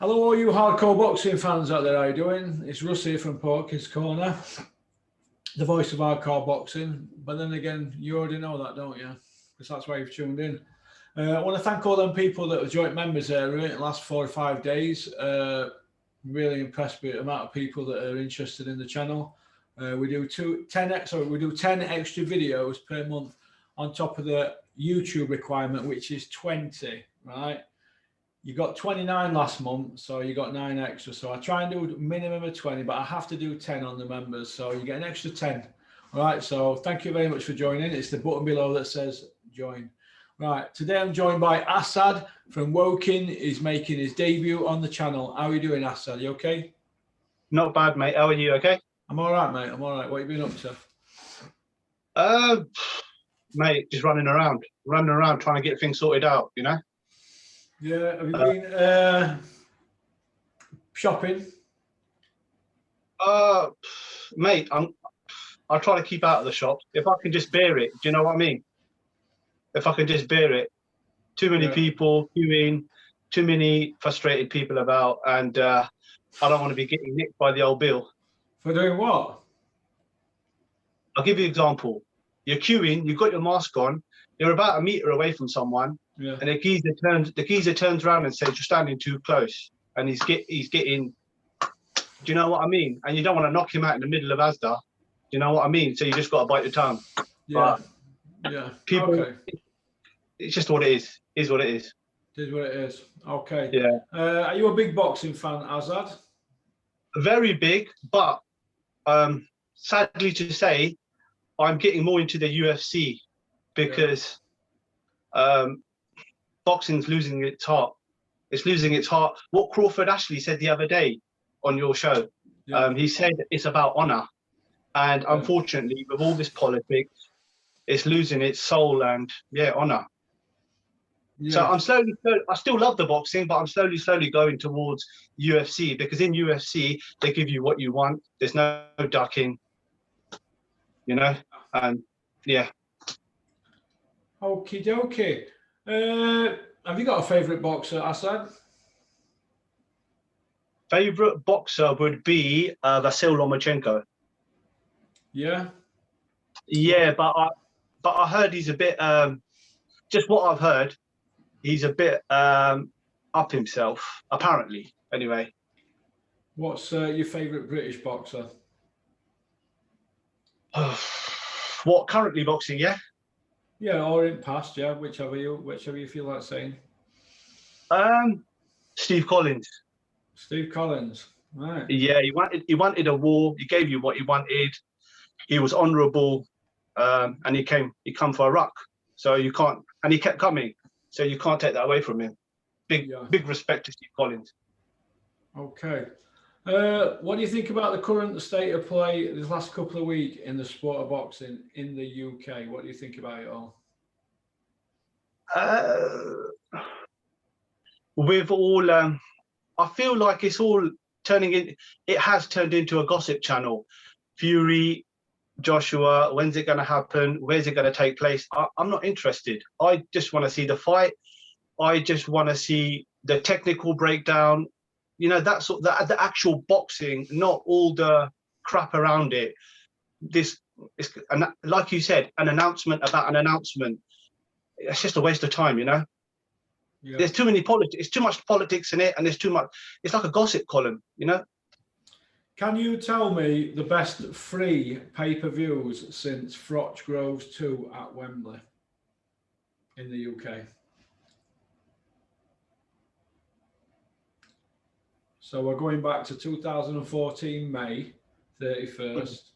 Hello, all you hardcore boxing fans out there. How you doing? It's Russ here from Porky's Corner, the voice of hardcore boxing. But then again, you already know that, don't you? Because that's why you've tuned in. I want to thank all them people that have joined members area in the last 4 or 5 days. Really impressed with the amount of people that are interested in the channel. We do 10 extra videos per month on top of the YouTube requirement, which is 20, right? You got 29 last month, so you got 9 extra. So I try and do a minimum of 20, but I have to do 10 on the members. So you get an extra 10. All right, so thank you very much for joining. It's the button below that says join. Right, today I'm joined by Assad from Woking. He's making his debut on the channel. How are you doing, Assad? You okay? Not bad, mate. How are you? Okay? I'm all right, mate. I'm all right. What have you been up to? Mate, just running around trying to get things sorted out, you know? Yeah, have you been shopping? Mate, I'll try to keep out of the shops. If I can just bear it, do you know what I mean? If I can just bear it. Too many people queuing, too many frustrated people about, and I don't want to be getting nicked by the old bill. For doing what? I'll give you an example. You're queuing, you've got your mask on, you're about a meter away from someone, and the geezer turns around and says, you're standing too close. And he's getting, do you know what I mean? And you don't want to knock him out in the middle of Asda. Do you know what I mean? So you just got to bite your tongue. Yeah. But yeah. People, okay. It's just what it is. It is what it is. It is what it is. Okay. Yeah. Are you a big boxing fan, Assad? Very big, but sadly to say, I'm getting more into the UFC because boxing's losing its heart. It's losing its heart. What Crawford Ashley said the other day on your show, he said it's about honor. And unfortunately, with all this politics, it's losing its soul and, honor. So I'm I still love the boxing, but I'm slowly going towards UFC because in UFC, they give you what you want. There's no ducking, you know, and yeah. Okie dokie. Have you got a favourite boxer, Assad? Favorite boxer would be Vasyl Lomachenko. Yeah. Yeah, but I heard he's a bit. Just what I've heard, he's a bit up himself. Apparently, anyway. What's your favourite British boxer? What currently boxing? Yeah. Yeah, or in past, yeah, whichever you feel like saying. Steve Collins. Steve Collins, right? Yeah, he wanted a war. He gave you what he wanted. He was honourable, and he come for a ruck. So you can't, and he kept coming. So you can't take that away from him. Big respect to Steve Collins. Okay. What do you think about the current state of play this last couple of weeks in the sport of boxing in the UK? What do you think about it all? With all, I feel like it's all it has turned into a gossip channel. Fury, Joshua, when's it going to happen? Where's it going to take place? I'm not interested. I just want to see the fight. I just want to see the technical breakdown. You know, that's the actual boxing, not all the crap around it. And like you said, an announcement about an announcement. It's just a waste of time, you know. Yeah. There's too many politics. It's too much politics in it, and there's too much. It's like a gossip column, you know. Can you tell me the best 3 pay-per-views since Froch Groves 2 at Wembley in the UK? So we're going back to 2014, May 31st,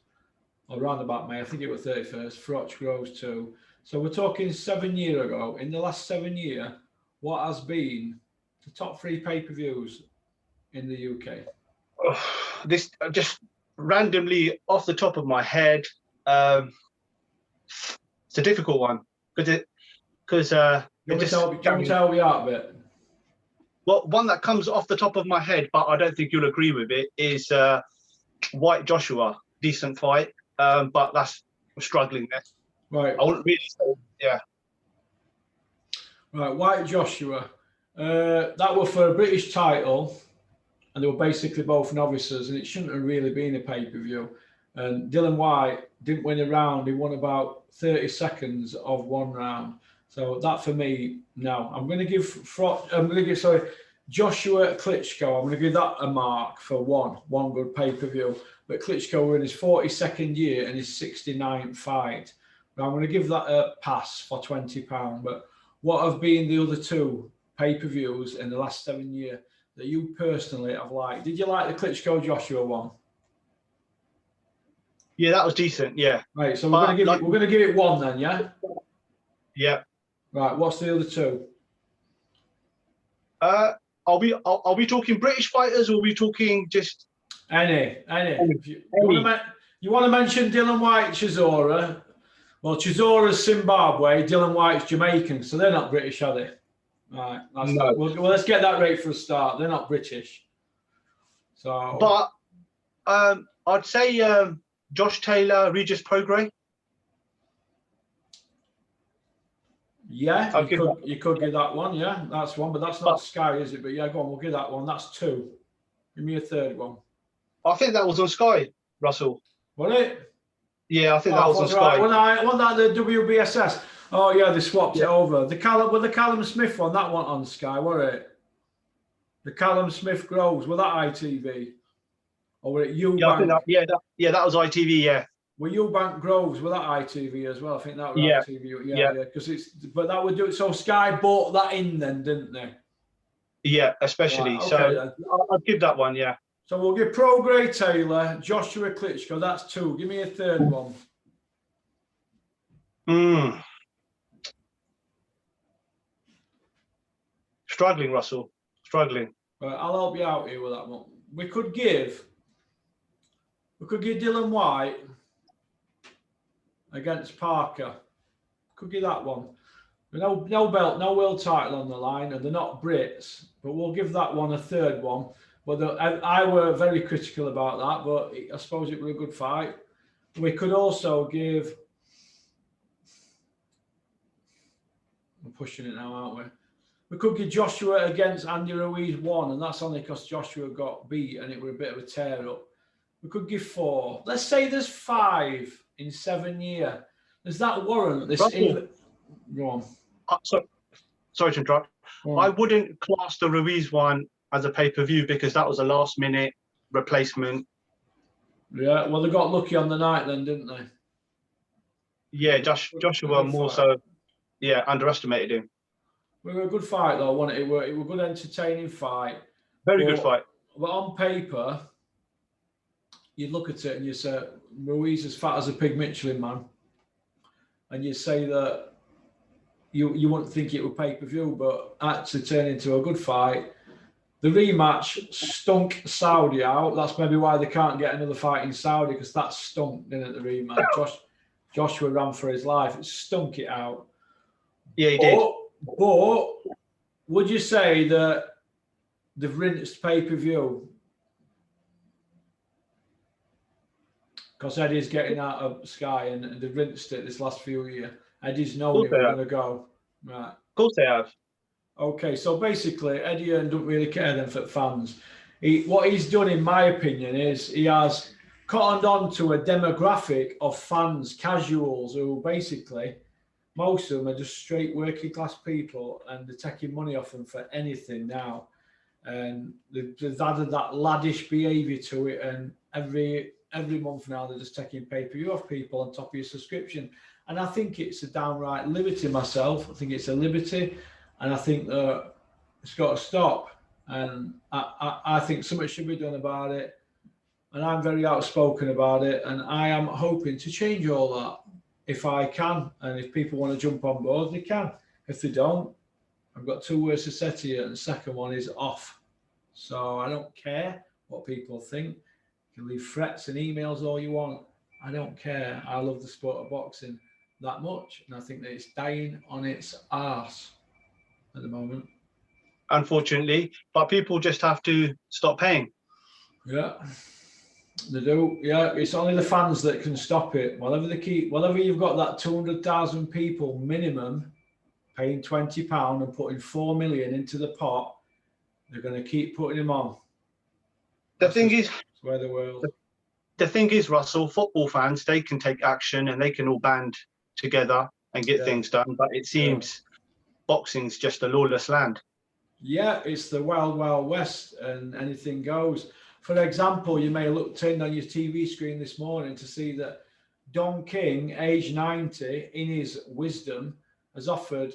or around about May, I think it was 31st, Froch Groves 2. So we're talking 7 years ago. In the last 7 years, what has been the top 3 pay-per-views in the UK? This just randomly off the top of my head, it's a difficult one because you want to help me out a bit? Well, one that comes off the top of my head, but I don't think you'll agree with it, is White Joshua. Decent fight, but I'm struggling there. Right. I wouldn't really say, yeah. Right, White Joshua. That was for a British title. and they were basically both novices, and it shouldn't have really been a pay-per-view. And Dylan White didn't win a round; he won about 30 seconds of one round. So that for me, no. I'm going to give Joshua Klitschko. I'm going to give that a mark for one good pay-per-view. But Klitschko were in his 42nd year and his 69th fight. But I'm going to give that a pass for £20. But what have been the other two pay-per-views in the last 7 years that you personally have liked? Did you like the Klitschko Joshua one? Yeah, that was decent. Yeah. Right. So we're going to give it one then, yeah. Yeah. Right. What's the other two? Are we talking British fighters, or are we talking just any? You want to mention Dylan White, Chisora? Well, Chisora's Zimbabwe, Dylan White's Jamaican, so they're not British, are they? Right. No. Well, let's get that right for a start. They're not British. So. But I'd say Josh Taylor, Regis Prograis. Yeah, you could give that one. Yeah, that's one, but that's not Sky, is it? But yeah, go on, we'll give that one. That's two. Give me a third one. I think that was on Sky, Russell. Was it? Yeah, I think that was on Sky. Wasn't that the WBSS? Oh yeah, they swapped it over. The Callum Smith one, that one on Sky, was it? The Callum Smith Groves, was that ITV? Or were it Eubank? That was ITV, yeah. Were Eubank Groves, were that ITV as well? I think that was ITV. Yeah. Because but that would do it. So Sky bought that in then, didn't they? Yeah, especially. Right, okay, so I'd give that one, yeah. So we'll give Prograis Taylor, Joshua Klitschko. That's two. Give me a third one. Struggling, Russell. Struggling. Right, I'll help you out here with that one. We could give Dylan White against Parker. Could give that one. No belt, no world title on the line, and they're not Brits. But we'll give that one a third one. But I were very critical about that, but I suppose it was a good fight. We could also give. We're pushing it now, aren't we? We could give Joshua against Andy Ruiz one, and that's only because Joshua got beat and it was a bit of a tear up. We could give 4. Let's say there's 5 in 7 years. Does that warrant this? Go on. Sorry to interrupt. I wouldn't class the Ruiz one as a pay-per-view because that was a last-minute replacement. Yeah, well, they got lucky on the night then, didn't they? Yeah, Joshua more so, underestimated him. It was a good fight, though, wasn't it? It was a good, entertaining fight. Very good fight. But on paper, you look at it and you say, Ruiz as fat as a pig Michelin man. And you say that you wouldn't think it would pay-per-view, but actually turned into a good fight. The rematch stunk Saudi out. That's maybe why they can't get another fight in Saudi, because that stunk, didn't it, the rematch? Joshua ran for his life. It stunk it out. Yeah, he did. But would you say that they've rinsed pay-per-view? Because Eddie's getting out of Sky and they've rinsed it this last few years. Eddie's known it was going to go. Right. Of course they have. Okay, so basically, Eddie don't really care then for fans. What he's done, in my opinion, is he has cottoned on to a demographic of fans, casuals, who basically, most of them are just straight working class people, and they're taking money off them for anything now. And they've added that laddish behaviour to it, and every month now they're just taking pay-per-view off people on top of your subscription. And I think it's a downright liberty myself. I think it's a liberty. And I think that it's got to stop. And I think something should be done about it. And I'm very outspoken about it. And I am hoping to change all that if I can. And if people want to jump on board, they can. If they don't, I've got 2 words to say to you. And the second one is off. So I don't care what people think. You can leave threats and emails all you want. I don't care. I love the sport of boxing that much. And I think that it's dying on its arse at the moment, unfortunately, but people just have to stop paying. Yeah, they do. Yeah, it's only the fans that can stop it. Whatever you've got that 200,000 people minimum paying £20 and putting 4 million into the pot, they're going to keep putting him on. The thing is, it's where the world. the thing is, Russell, football fans, they can take action and they can all band together and get things done. But it seems boxing's just a lawless land. Yeah, it's the wild, wild west, and anything goes. For example, you may have looked in on your TV screen this morning to see that Don King, age 90, in his wisdom, has offered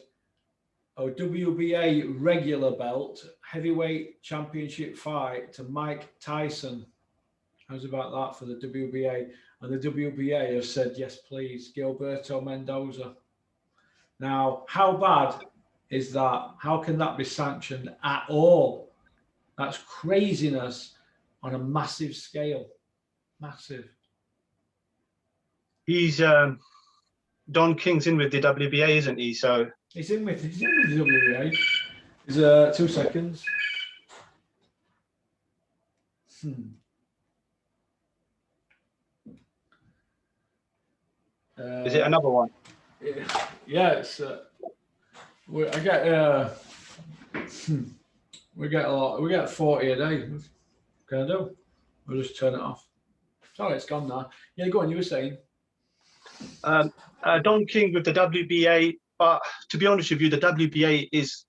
a WBA regular belt heavyweight championship fight to Mike Tyson. How's about that for the WBA? And the WBA have said, yes, please, Gilberto Mendoza. Now, how bad is that? How can that be sanctioned at all? That's craziness on a massive scale. Massive. He's Don King's in with the WBA, isn't he? So He's in with the WBA. He's 2 seconds. is it another one? Yeah, it's. I get. We get a lot. We get 40 a day. What can I do? We'll just turn it off. Sorry, it's gone now. Yeah, go on. You were saying. Don King with the WBA, but to be honest with you, the WBA is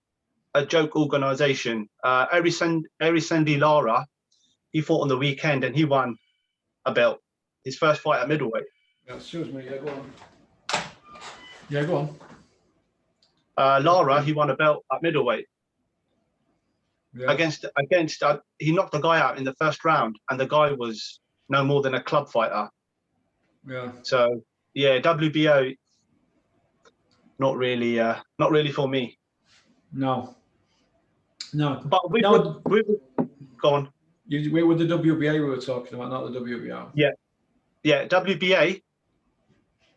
a joke organisation. Ericendi Lara, he fought on the weekend and he won a belt. His first fight at middleweight. Yeah, excuse me. Yeah, go on. Yeah, go on. Lara, he won a belt at middleweight. Yeah. Against he knocked the guy out in the first round, and the guy was no more than a club fighter. Yeah. So yeah, WBO, not really for me. No. But go on. We were the WBA we were talking about, not the WBO. Yeah, WBA.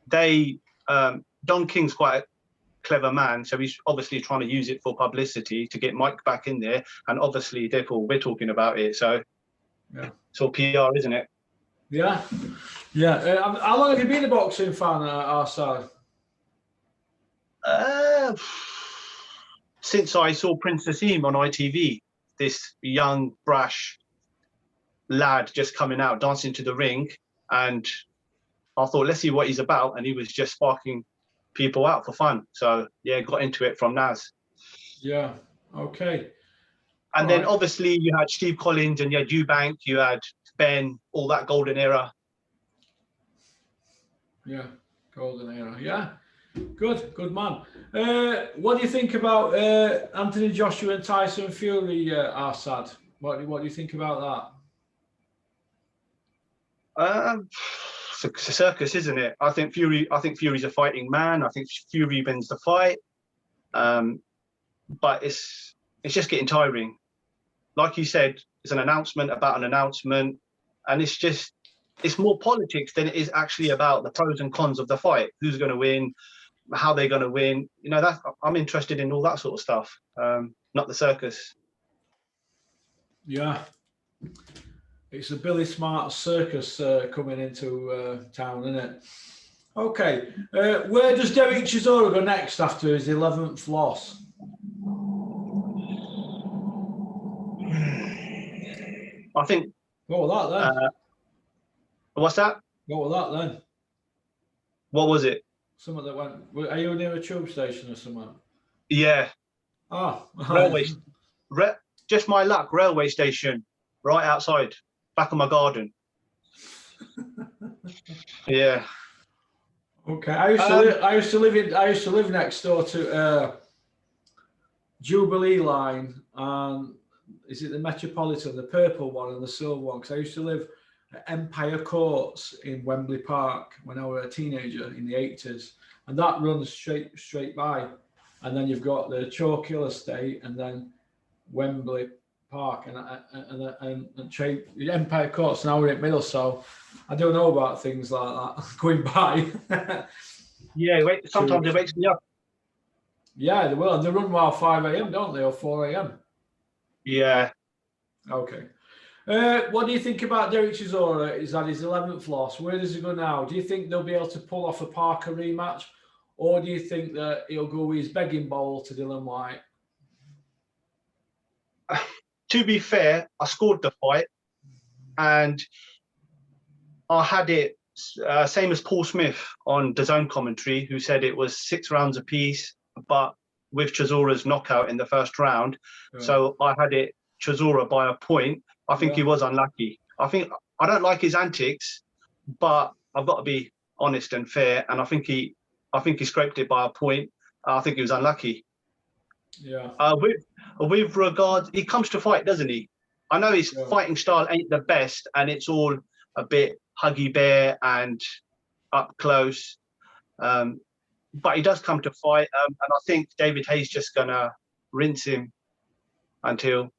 They Don King's quite a clever man, so he's obviously trying to use it for publicity to get Mike back in there, and obviously therefore we're talking about it. So yeah, it's all PR, isn't it? Yeah. How long have you been a boxing fan, Arsad? Since I saw Prince Naseem on ITV, this young brash lad just coming out dancing to the ring, and I thought, let's see what he's about, and he was just sparking people out for fun. So yeah, got into it from Naz. Yeah. Okay. And then obviously you had Steve Collins and you had Eubank, you had Ben, all that golden era. Yeah, golden era. Yeah, good man. What do you think about Anthony Joshua and Tyson Fury, Arsad? What do you think about that? It's a circus, isn't it? I think Fury's a fighting man. I think Fury wins the fight. But it's just getting tiring. Like you said, it's an announcement about an announcement, and it's more politics than it is actually about the pros and cons of the fight. Who's going to win? How they're going to win? You know, I'm interested in all that sort of stuff, not the circus. Yeah. It's a Billy Smart circus coming into town, isn't it? Okay. Where does Derek Chisora go next after his 11th loss? I think. Go with that then. What's that? Go with that then. What was it? Something that went. Are you near a tube station or something? Yeah. Railway. Just my luck. Railway station, right outside. Back of my garden. Yeah. Okay. I used to live next door to Jubilee line, and is it the Metropolitan, the purple one and the silver one? Because I used to live at Empire Courts in Wembley Park when I was a teenager in the 80s, and that runs straight by, and then you've got the Chalk Hill Estate, and then Wembley Park, and Empire Court's now we're in middle, so I don't know about things like that going by. Yeah, sometimes it wakes me up. Yeah, they will, and they run while 5 a.m., don't they, or 4 a.m.? Yeah. Okay. What do you think about Derek Chisora? Is that his 11th loss? Where does he go now? Do you think they'll be able to pull off a Parker rematch, or do you think that he'll go with his begging bowl to Dylan White? To be fair, I scored the fight. and I had it same as Paul Smith on DAZN commentary, who said it was 6 rounds apiece, but with Chisora's knockout in the first round. Yeah. So I had it Chisora by a point. I think he was unlucky. I don't like his antics, but I've got to be honest and fair, and I think he scraped it by a point. I think he was unlucky. Yeah. With regards, he comes to fight, doesn't he? I know his fighting style ain't the best, and it's all a bit huggy bear and up close. But he does come to fight, and I think David Hayes just gonna rinse him until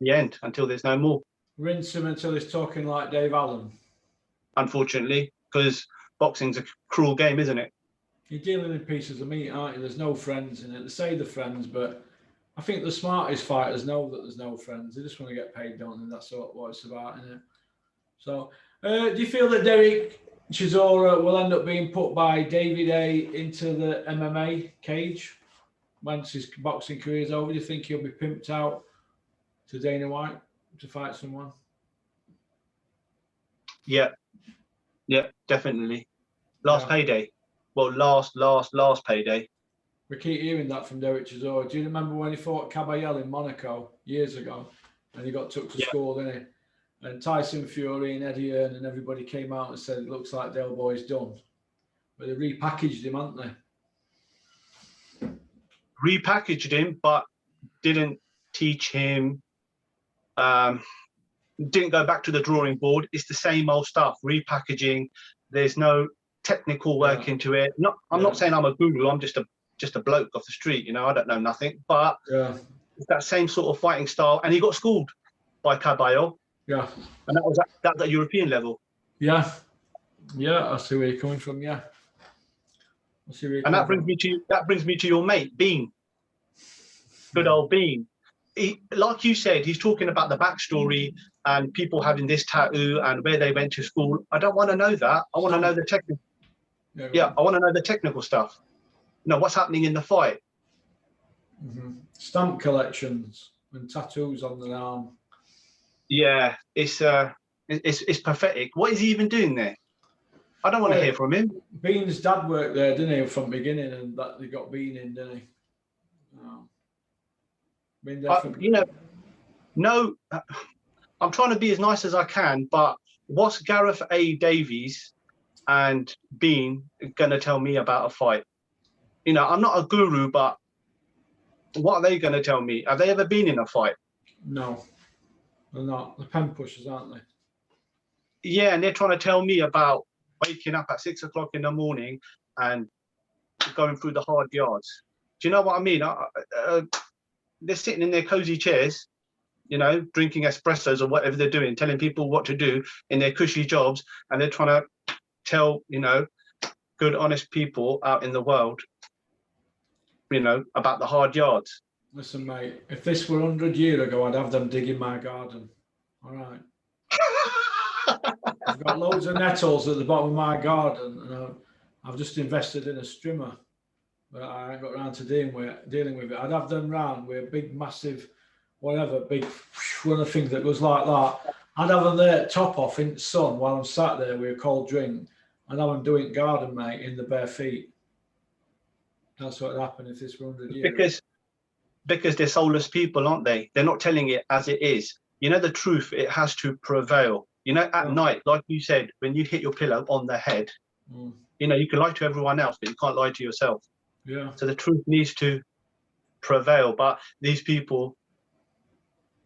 the end, until there's no more. Rinse him until he's talking like Dave Allen. Unfortunately, because boxing's a cruel game, isn't it? You're dealing in pieces of meat, aren't you? There's no friends in it. They say they're friends, but I think the smartest fighters know that there's no friends. They just want to get paid, don't they? That's what it's about, isn't it? So, do you feel that Derek Chisora will end up being put by David A into the MMA cage once his boxing career is over? Do you think he'll be pimped out to Dana White to fight someone? Yeah, definitely. Last payday. Well, last payday. We keep hearing that from Derek Chisora. Do you remember when he fought Caballero in Monaco years ago and he got took to school, didn't he? And Tyson, Fury and Eddie Hearn and everybody came out and said, it looks like Del Boy's done. But they repackaged him, haven't they? Repackaged him, but didn't teach him, didn't go back to the drawing board. It's the same old stuff, repackaging. There's no technical work into it. I'm not saying I'm a guru. I'm just a bloke off the street, you know. I don't know nothing, but it's that same sort of fighting style. And he got schooled by Caballero. Yeah, and that was at European level. Yeah, I see where you're coming from. Yeah, I see where you're and that brings me to your mate Bean. Good old Bean. Like you said, he's talking about the backstory and people having this tattoo and where they went to school. I don't want to know that. I want to know the technical. I want to know the technical stuff. You know, what's happening in the fight. Stamp collections and tattoos on the arm. Yeah, it's pathetic. What is he even doing there? I don't want to hear from him. Bean's dad worked there, didn't he, from the beginning, and that they got Bean in, didn't he? No, I'm trying to be as nice as I can, but what's Gareth A. Davies and Bean gonna tell me about a fight? You know, I'm not a guru, but what are they gonna tell me? Have they ever been in a fight? No. They're not. They're pen pushers, aren't they? Yeah, and they're trying to tell me about waking up at 6 o'clock in the morning and going through the hard yards. Do you know what I mean? They're sitting in their cozy chairs, you know, drinking espressos or whatever they're doing, telling people what to do in their cushy jobs, and they're trying to tell, you know, good, honest people out in the world, you know, about the hard yards. Listen, mate, if this were 100 years ago, I'd have them digging my garden. All right. I've got loads of nettles at the bottom of my garden, and I've just invested in a strimmer, but I ain't got around to dealing with it. I'd have them round with a big, massive, whatever, big one of the things that goes like that. I'd have them there, top off in the sun while I'm sat there with a cold drink, and have them doing garden, mate, in the bare feet. That's what would happen if this were 100 years. Because they're soulless people, aren't they? They're not telling it as it is. You know, the truth, it has to prevail. You know, at night, like you said, when you hit your pillow on the head, you know, you can lie to everyone else, but you can't lie to yourself. Yeah. So the truth needs to prevail. But these people,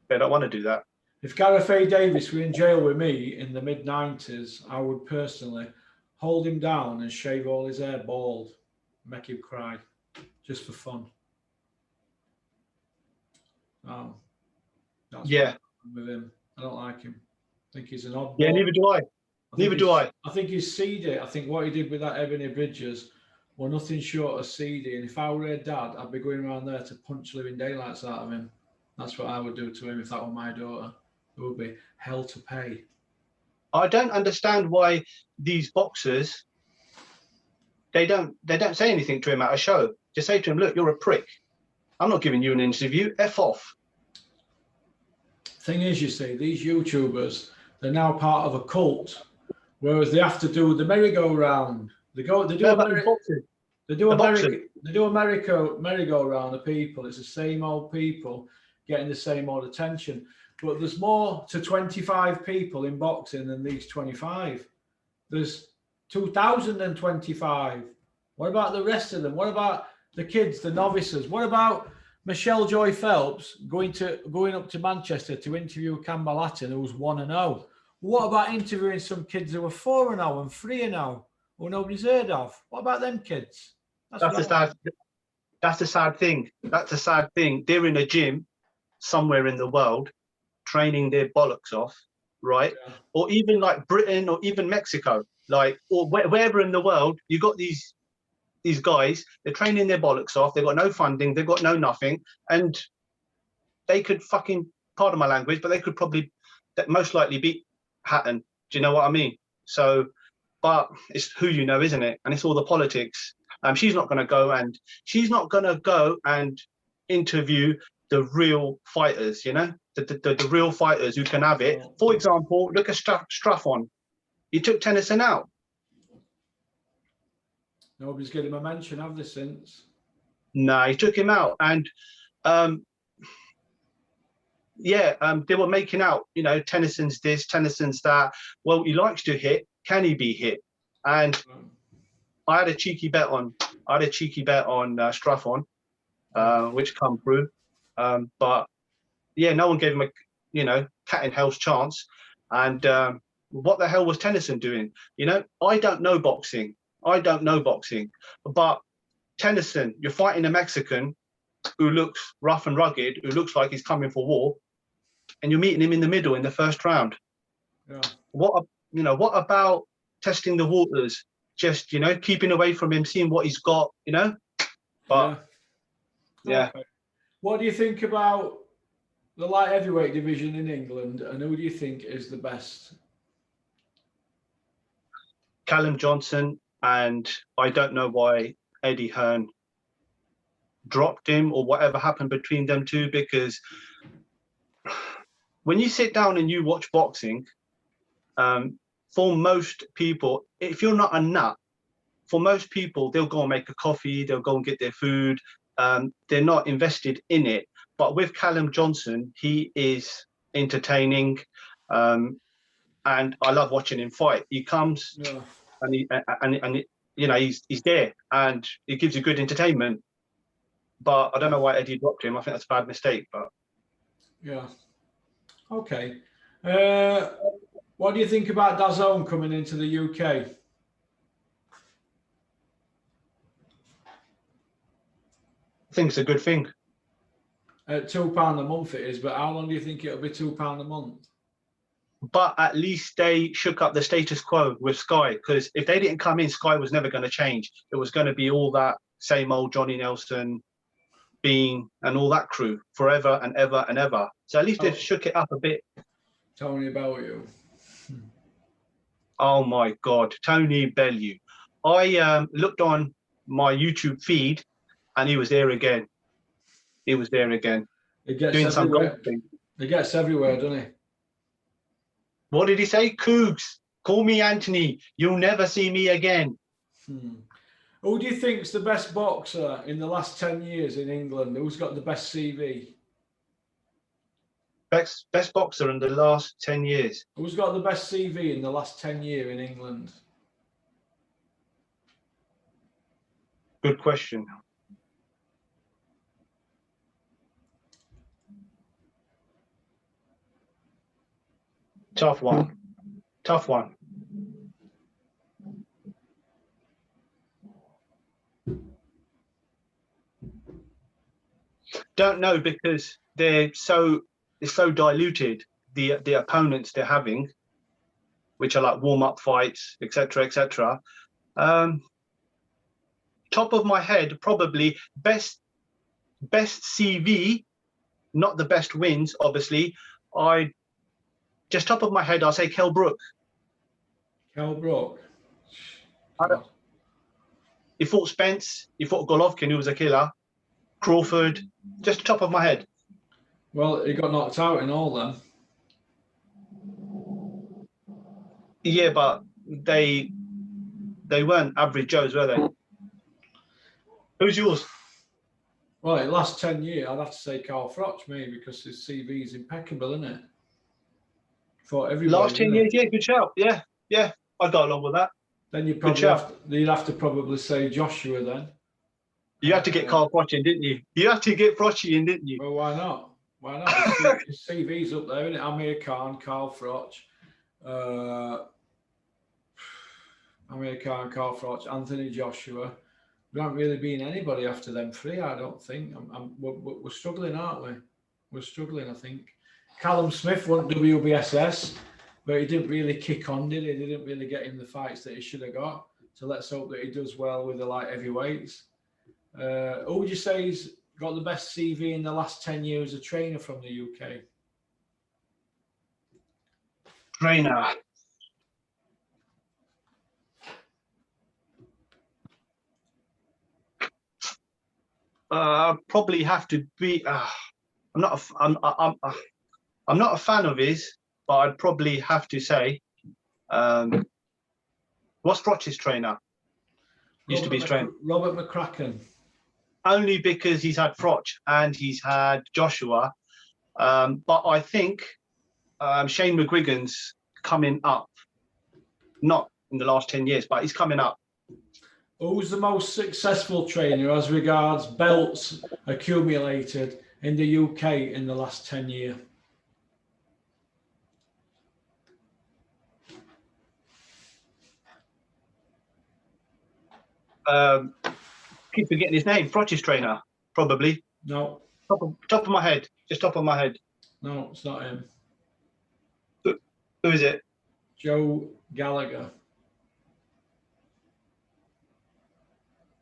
they don't want to do that. If Gareth A. Davies were in jail with me in the mid-90s, I would personally hold him down and shave all his hair bald, make him cry, just for fun. Oh, that's with him. I don't like him. I think he's an oddball. Yeah, neither do I. I think he's seedy. I think what he did with that Ebony Bridges were nothing short of seedy. And if I were a dad, I'd be going around there to punch living daylights out of him. That's what I would do to him if that were my daughter. It would be hell to pay. I don't understand why these boxers, they don't say anything to him at a show. Just say to him, look, you're a prick. I'm not giving you an interview. F off. Thing is, you see, these YouTubers, they're now part of a cult, whereas they have to do the merry-go-round. They do merry-go-round of people. It's the same old people getting the same old attention. But there's more to 25 people in boxing than these 25. There's 2,025. What about the rest of them? What about the kids, the novices? What about Michelle Joy Phelps going up to Manchester to interview Campbell Hatton, who's 1-0? What about interviewing some kids who are 4-0 and 3-0, who nobody's heard of? What about them kids? That's a sad thing. That's a sad thing. They're in a gym somewhere in the world, training their bollocks off, right? Yeah. Or even like Britain or even Mexico, like, or wherever in the world, you got these guys, they're training their bollocks off. They've got no funding, they've got no nothing, and they could fucking, pardon my language, but they could probably most likely beat Hatton. Do you know what I mean? So, but it's who you know, isn't it? And it's all the politics. She's not going to go and interview the real fighters, you know, the real fighters who can have it. For example, look at Straffon. He took Tennyson out. Nobody's given him a mention, have they, since? No, he took him out. And they were making out, you know, Tennyson's this, Tennyson's that. Well, he likes to hit. Can he be hit? And I had a cheeky bet on Straffon, which come through. But yeah, no one gave him a, you know, cat in hell's chance. And what the hell was Tennyson doing? You know, I don't know boxing, but Tennyson, you're fighting a Mexican who looks rough and rugged, who looks like he's coming for war, and you're meeting him in the middle in the first round. Yeah. What about testing the waters? Just, you know, keeping away from him, seeing what he's got, you know. But yeah. Okay. What do you think about the light heavyweight division in England, and who do you think is the best? Callum Johnson, and I don't know why Eddie Hearn dropped him or whatever happened between them two, because when you sit down and you watch boxing, for most people, if you're not a nut, for most people, they'll go and make a coffee, they'll go and get their food, they're not invested in it. But with Callum Johnson, he is entertaining, and I love watching him fight. He comes and you know, he's there and it gives you good entertainment. But I don't know why Eddie dropped him. I think that's a bad mistake. But yeah, okay. What do you think about DAZN coming into the UK? I think it's a good thing. £2 a month it is, but how long do you think it'll be £2 a month? But at least they shook up the status quo with Sky, because if they didn't come in, Sky was never going to change. It was going to be all that same old Johnny Nelson, Bean, and all that crew forever and ever and ever. So at least they've shook it up a bit. Tony Bellew. Oh my God, Tony Bellew. I looked on my YouTube feed and he was there again. He was there again. It gets doing some golf thing. It gets everywhere, doesn't it? What did he say? Cougs, call me Anthony. You'll never see me again. Who do you think's the best boxer in the last 10 years in England? Who's got the best CV? Best boxer in the last 10 years. Who's got the best CV in the last 10 years in England? Good question. Tough one. Tough one. Don't know, because it's so diluted, the opponents they're having, which are like warm-up fights, etc., etc. Top of my head, probably best CV, not the best wins, obviously. Just top of my head, I'll say Kell Brook. Kell Brook. He fought Spence. He fought Golovkin, who was a killer. Crawford. Just top of my head. Well, he got knocked out in all them. Yeah, but they weren't average Joes, were they? Who's yours? Well, in the last 10 years, I'd have to say Carl Froch, maybe, because his CV is impeccable, isn't it? For everybody. Last 10 years, yeah, good shout. Yeah, yeah, I'd go along with that. Then you Good probably shout. you'd have to probably say Joshua then. You had to get Carl Froch in, didn't you? You had to get Frochy in, didn't you? Well, why not? Why not? His CV's up there, isn't it? Amir Khan, Carl Froch, Amir Khan, Carl Froch, Anthony Joshua. There haven't really been anybody after them three, I don't think. We're struggling, aren't we? We're struggling, I think. Callum Smith won WBSS, but he didn't really kick on, did he? They didn't really get him the fights that he should have got. So let's hope that he does well with the light heavyweights. Who would you say he's got the best CV in the last 10 years as a trainer from the UK? Trainer. Probably have to be. I'm not a fan of his, but I'd probably have to say, what's Froch's trainer? Used to be his trainer. Robert McCracken. Only because he's had Froch and he's had Joshua, but I think Shane McGuigan's coming up. Not in the last 10 years, but he's coming up. Who's the most successful trainer as regards belts accumulated in the UK in the last 10 years? Keep forgetting his name. Froch's trainer, probably. No. Top of my head. Just top of my head. No, it's not him. Who is it? Joe Gallagher.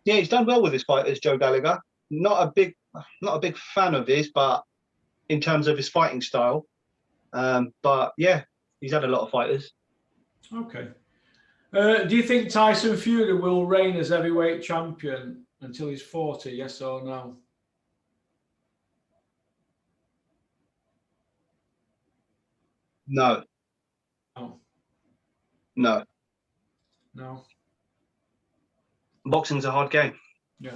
Yeah, he's done well with his fighters, Joe Gallagher. Not a big fan of his, but in terms of his fighting style. But yeah, he's had a lot of fighters. Okay. Do you think Tyson Feuder will reign as heavyweight champion until he's 40? Yes or no? No. No. No. No. Boxing's a hard game. Yeah.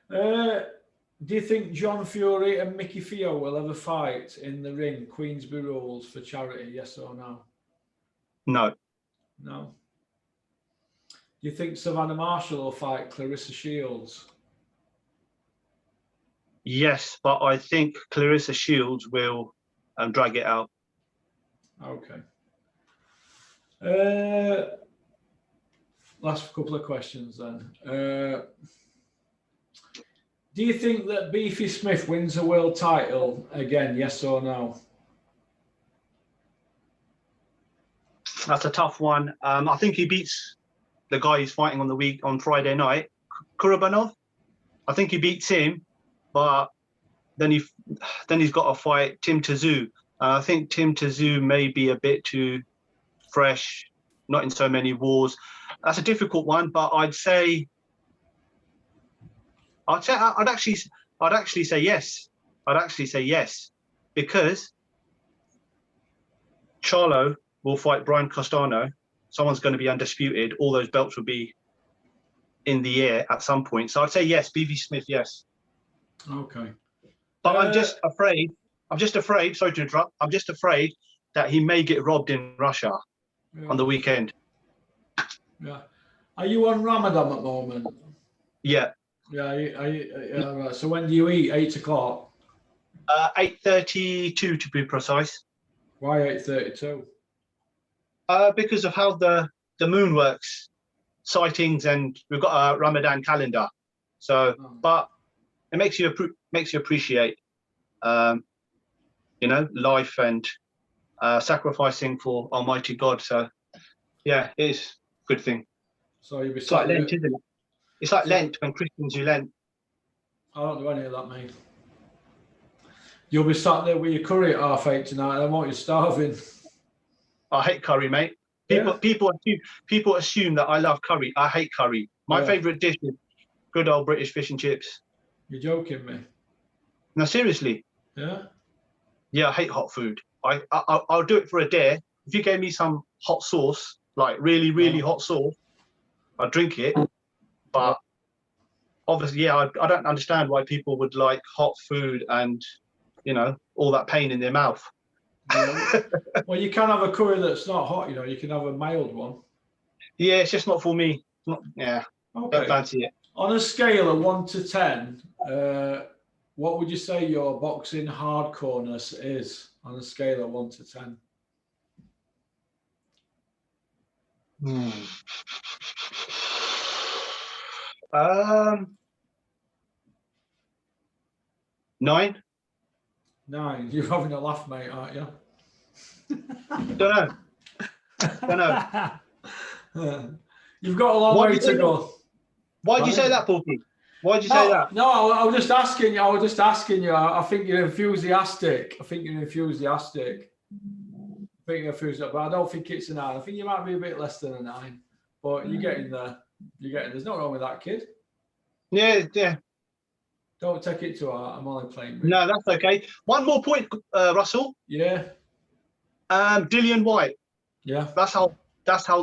Do you think John Fury and Mickey Fio will ever fight in the ring, Queensberry rules, for charity? Yes or no? No. No. Do you think Savannah Marshall will fight Clarissa Shields? Yes, but I think Clarissa Shields will drag it out. Okay. Last couple of questions then. Do you think that Beefy Smith wins a world title again? Yes or no? That's a tough one. I think he beats the guy he's fighting on Friday night, Kurabanov. I think he beats him, but then he's got to fight Tim Tszyu. I think Tim Tszyu may be a bit too fresh, not in so many wars. That's a difficult one, but I'd actually say yes. I'd actually say yes, because Charlo will fight Brian Costano. Someone's going to be undisputed. All those belts will be in the air at some point. So I'd say yes, Beefy Smith, yes. Okay. But I'm just afraid. Sorry to interrupt. I'm just afraid that he may get robbed in Russia on the weekend. Yeah. Are you on Ramadan at the moment? Yeah. Yeah. Yeah. Right. So when do you eat? 8 o'clock. 8:32 to be precise. Why 8:32? Because of how the moon works, sightings, and we've got a Ramadan calendar. So, but it makes you appreciate, life and sacrificing for Almighty God. So, yeah, it is a good thing. So you'll be It's like Lent, isn't it? It's like Lent when Christians do Lent. I don't do any of that, mate. You'll be sat there with your curry at 8:30 tonight. I want you starving. I hate curry, mate. People assume that I love curry. I hate curry. My favorite dish is good old British fish and chips. You're joking me? No, seriously. Yeah. Yeah, I hate hot food. I'll do it for a day. If you gave me some hot sauce, like really hot sauce, I drink it. But obviously, yeah, I don't understand why people would like hot food and, you know, all that pain in their mouth. Yeah. Well, you can have a curry that's not hot, you know, you can have a mild one. Yeah, it's just not for me. It's not, yeah, Okay. don't fancy it. On a scale of 1 to 10, what would you say your boxing hardcoreness is on a scale of 1 to 10? Nine? 9. You're having a laugh, mate, aren't you? Don't know. You've got a long way to go. Why did you say that, Porky? Why did you say that? No, I was just asking you. I think you're enthusiastic. But I don't think it's a 9. I think you might be a bit less than a 9. But you're getting there. There's nothing wrong with that, kid. Yeah. Don't take it to heart. I'm only playing. No, that's okay. One more point, Russell. Yeah. Dillian White. Yeah. That's how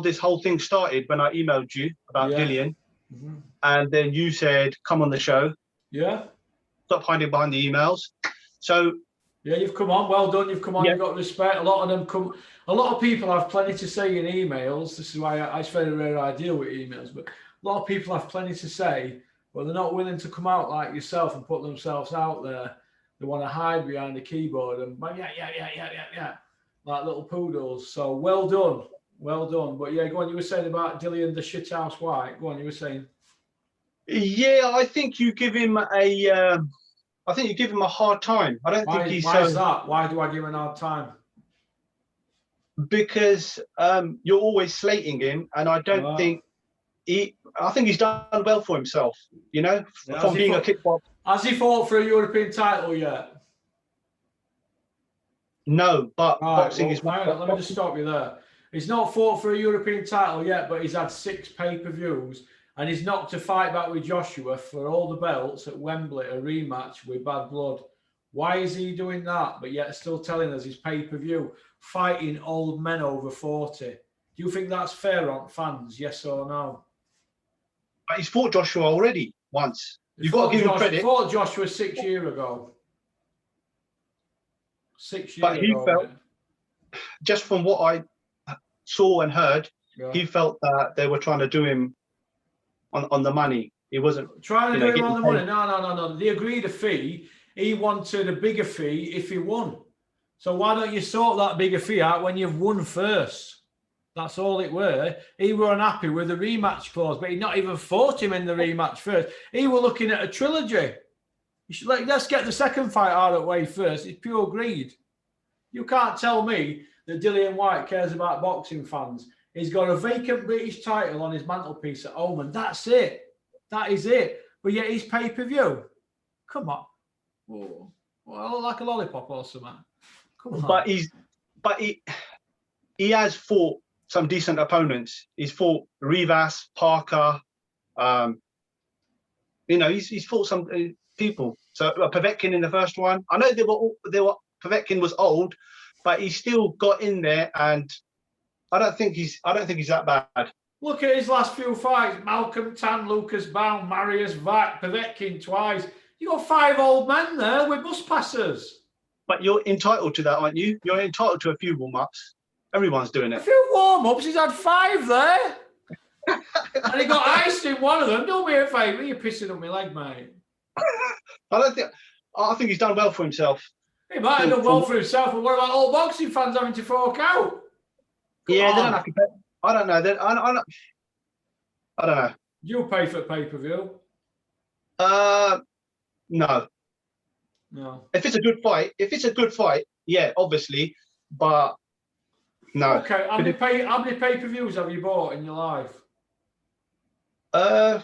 this whole thing started when I emailed you about Dillian. Mm-hmm. And then you said, come on the show. Yeah. Stop hiding behind the emails. So yeah, you've come on. Well done. You've come on. Yeah. You've got respect. A lot of people have plenty to say in emails. This is why it's very rare I deal with emails. But a lot of people have plenty to say, but they're not willing to come out like yourself and put themselves out there. They want to hide behind the keyboard and yeah, like little poodles. So well done. But yeah, go on. You were saying about Dillian the shithouse White. Go on. You were saying. Yeah, I think you give him a hard time. I don't think he's. Why is that? Why do I give him a hard time? Because you're always slating him, and I don't think I think he's done well for himself. You know, from being a kickboxer. Has he fought for a European title yet? No, but boxing is. Let me just stop you there. He's not fought for a European title yet, but he's had 6 pay-per-views. And he's knocked a fight back with Joshua for all the belts at Wembley, a rematch with Bad Blood. Why is he doing that, but yet still telling us his pay-per-view, fighting old men over 40? Do you think that's fair on fans, yes or no? But he's fought Joshua already once. You've got to give him credit. He fought Joshua 6 years ago. 6 years ago. But he felt, just from what I saw and heard, he felt that they were trying to do him on the money. He wasn't trying to do him on the money. No. They agreed a fee. He wanted a bigger fee if he won. So why don't you sort that bigger fee out when you've won first? That's all it were. He were unhappy with the rematch clause, but he'd not even fought him in the rematch first. He were looking at a trilogy. You should let's get the second fight out of the way first. It's pure greed. You can't tell me that Dillian White cares about boxing fans. He's got a vacant British title on his mantelpiece at home, and that's it. That is it. But yet he's pay-per-view. Come on. Oh, well, like a lollipop or something. Come on. But he has fought some decent opponents. He's fought Rivas, Parker. He's fought some people. So Povetkin in the first one. I know Povetkin was old, but he still got in there, and I don't think he's that bad. Look at his last few fights: Malcolm Tan, Lucas Baum, Marius Vac, Povetkin twice. You got 5 old men there with bus passers. But you're entitled to that, aren't you? You're entitled to a few warm-ups. Everyone's doing it. A few warm-ups. He's had 5 there, and he got iced in one of them. Do me a favour. You're pissing up my leg, mate. I think he's done well for himself. He might have done well for himself, but what about all boxing fans having to fork out? They don't have to pay. I don't know. I don't know. You pay for pay-per-view? No. If it's a good fight, yeah, obviously, but no. Okay, how many pay-per-views have you bought in your life? I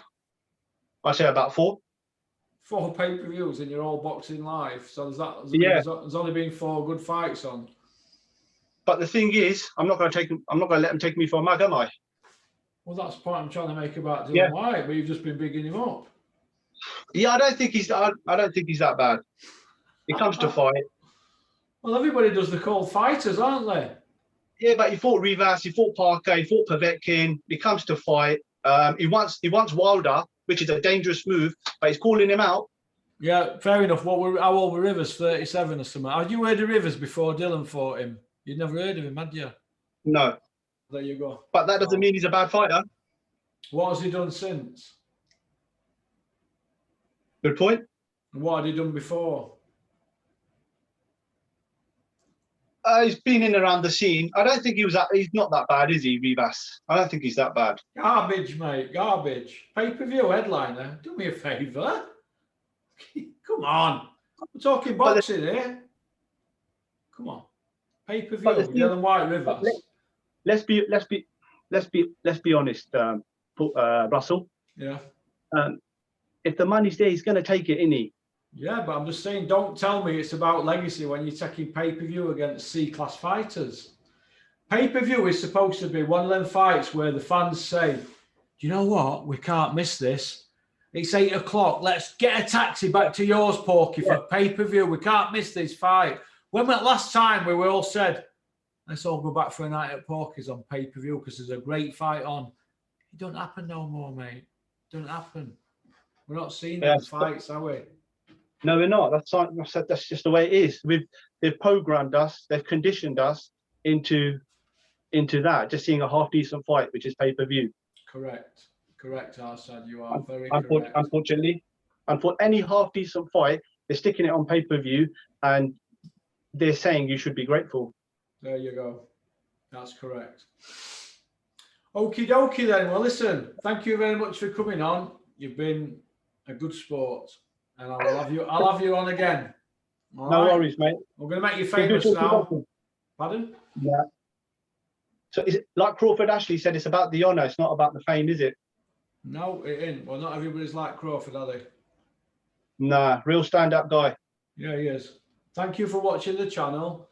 say about 4. 4 pay-per-views in your whole boxing life. So there's only been 4 good fights on. But the thing is, I'm not going to let him take me for a mug, am I? Well, that's the point I'm trying to make about Dillian White, but you've just been bigging him up. Yeah, I don't think he's that bad. It comes to fight. Well, everybody does the cold fighters, aren't they? Yeah, but he fought Rivas, he fought Parker, he fought Povetkin. He comes to fight. He wants Wilder, which is a dangerous move, but he's calling him out. Yeah, fair enough. How old were Rivers? 37 or something. Had you heard of Rivers before Dylan fought him? You'd never heard of him, had you? No. There you go. But that doesn't mean he's a bad fighter. What has he done since? Good point. And what had he done before? He's been in around the scene. I don't think he's not that bad, is he, Rivas? I don't think he's that bad. Garbage, mate. Garbage. Pay-per-view headliner. Do me a favour. Come on. We're talking boxing here. Come on. Pay-per-view. Yellow and White Rivers. Let's be honest, Russell. Yeah. If the money's there, he's going to take it, isn't he? Yeah, but I'm just saying, don't tell me it's about legacy when you're taking pay-per-view against C-class fighters. Pay-per-view is supposed to be one of them fights where the fans say, do you know what? We can't miss this. It's 8 o'clock. Let's get a taxi back to yours, Porky, for pay-per-view. We can't miss this fight. When was the last time we all said, let's all go back for a night at Porky's on pay-per-view because there's a great fight on? It don't happen no more, mate. It don't happen. We're not seeing those fights, are we? No, we're not. That's just the way it is. They've programmed us, they've conditioned us into that, just seeing a half decent fight, which is pay-per-view. Correct, Arsad. You are very correct. Unfortunately, and for any half decent fight, they're sticking it on pay-per-view, and they're saying you should be grateful. There you go. That's correct. Okie dokie then. Well, listen, thank you very much for coming on. You've been a good sport. And I'll have you on again. All no right? worries, mate. We're going to make you famous now. Pardon? Yeah. So is it, like Crawford Ashley said, it's about the honour. It's not about the fame, is it? No, it ain't. Well, not everybody's like Crawford, are they? Nah, real stand-up guy. Yeah, he is. Thank you for watching the channel.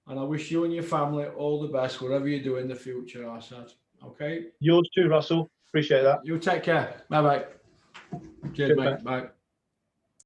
And I wish you and your family all the best, whatever you do in the future, Arsad. Okay? Yours too, Russell. Appreciate that. You take care. Bye-bye. Cheers, mate. Bye.